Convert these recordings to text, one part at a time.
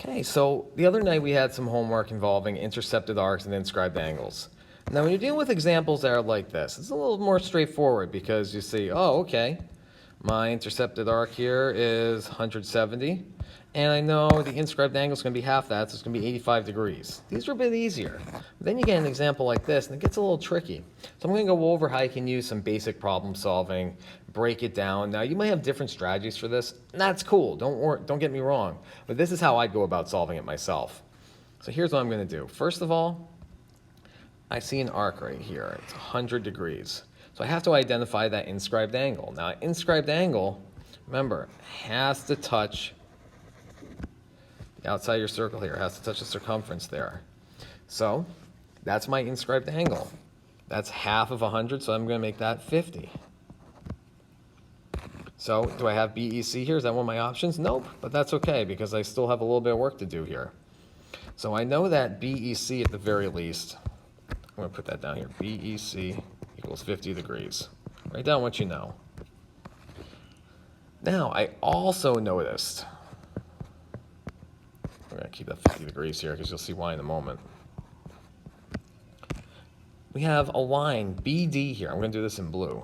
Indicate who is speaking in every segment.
Speaker 1: Okay, so the other night we had some homework involving intercepted arcs and inscribed angles. Now, when you're dealing with examples that are like this, it's a little more straightforward because you see, oh, okay, my intercepted arc here is 170, and I know the inscribed angle is going to be half that, so it's going to be 85 degrees. These are a bit easier. But then you get an example like this, and it gets a little tricky. So I'm going to go over how you can use some basic problem solving, break it down. Now, you might have different strategies for this, and that's cool. Don't get me wrong. But this is how I'd go about solving it myself. So here's what I'm going to do. First of all, I see an arc right here. It's 100 degrees. So I have to identify that inscribed angle. Now, inscribed angle, remember, has to touch the outside of your circle here. It has to touch the circumference there. So that's my inscribed angle. That's half of 100, so I'm going to make that 50. So do I have BEC here? Is that one of my options? Nope, but that's okay because I still have a little bit of work to do here. So I know that BEC at the very least, I'm going to put that down here, BEC equals 50 degrees. Write down what you know. Now, I also noticed, we're going to keep that 50 degrees here because you'll see why in a moment. We have a line, BD here. I'm going to do this in blue.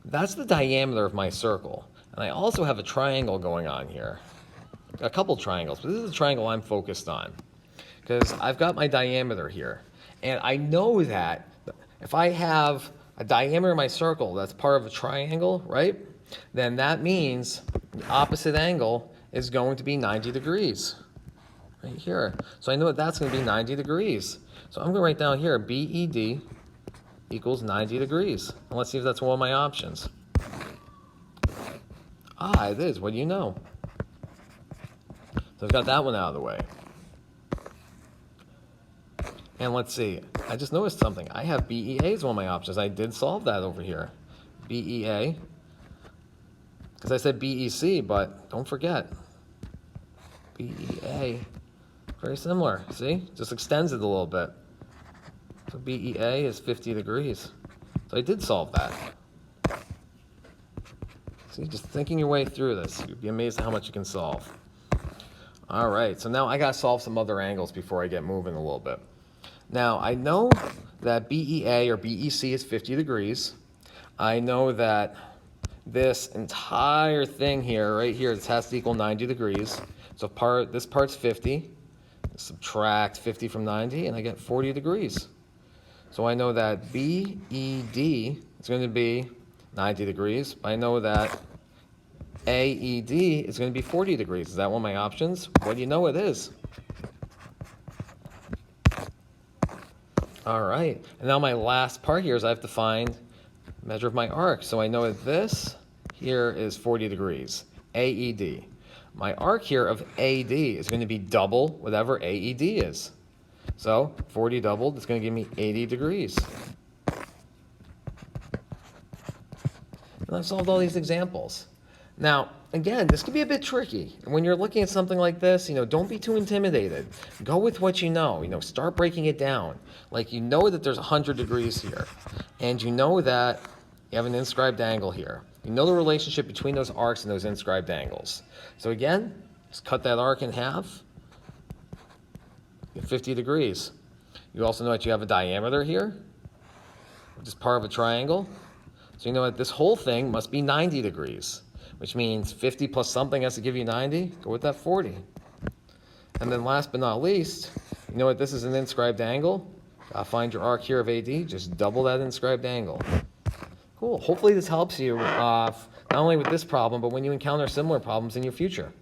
Speaker 1: That's the diameter of my circle. And I also have a triangle going on here. A couple triangles, but this is the triangle I'm focused on. Because I've got my diameter here. And I know that if I have a diameter of my circle that's part of a triangle, right? Then that means the opposite angle is going to be 90 degrees. Right here. So I know that that's going to be 90 degrees. So I'm going to write down here, BED equals 90 degrees. And let's see if that's one of my options. Ah, it is. What do you know? So I've got that one out of the way. And let's see. I just noticed something. I have BEA as one of my options. I did solve that over here. BEA. Because I said BEC, but don't forget. BEA. Very similar. See? Just extends it a little bit. So BEA is 50 degrees. So I did solve that. See, just thinking your way through this, you'd be amazed at how much you can solve. All right, so now I got to solve some other angles before I get moving a little bit. Now, I know that BEA or BEC is 50 degrees. I know that this entire thing here, right here, this has to equal 90 degrees. So this part's 50. Subtract 50 from 90, and I get 40 degrees. So I know that BED is going to be 90 degrees. I know that AED is going to be 40 degrees. Is that one of my options? What do you know it is? All right. And now my last part here is I have to find the measure of my arc. So I know that this here is 40 degrees, AED. My arc here of AD is going to be double whatever AED is. So 40 doubled is going to give me 80 degrees. And I've solved all these examples. Now, again, this can be a bit tricky. And when you're looking at something like this, don't be too intimidated. Go with what you know. Start breaking it down. Like you know that there's 100 degrees here. And you know that you have an inscribed angle here. You know the relationship between those arcs and those inscribed angles. So again, just cut that arc in half. Get 50 degrees. You also know that you have a diameter here, which is part of a triangle. So you know that this whole thing must be 90 degrees, which means 50 plus something has to give you 90. Go with that 40. And then last but not least, you know what this is an inscribed angle. Find your arc here of AD. Just double that inscribed angle. Cool. Hopefully this helps you not only with this problem, but when you encounter similar problems in your future.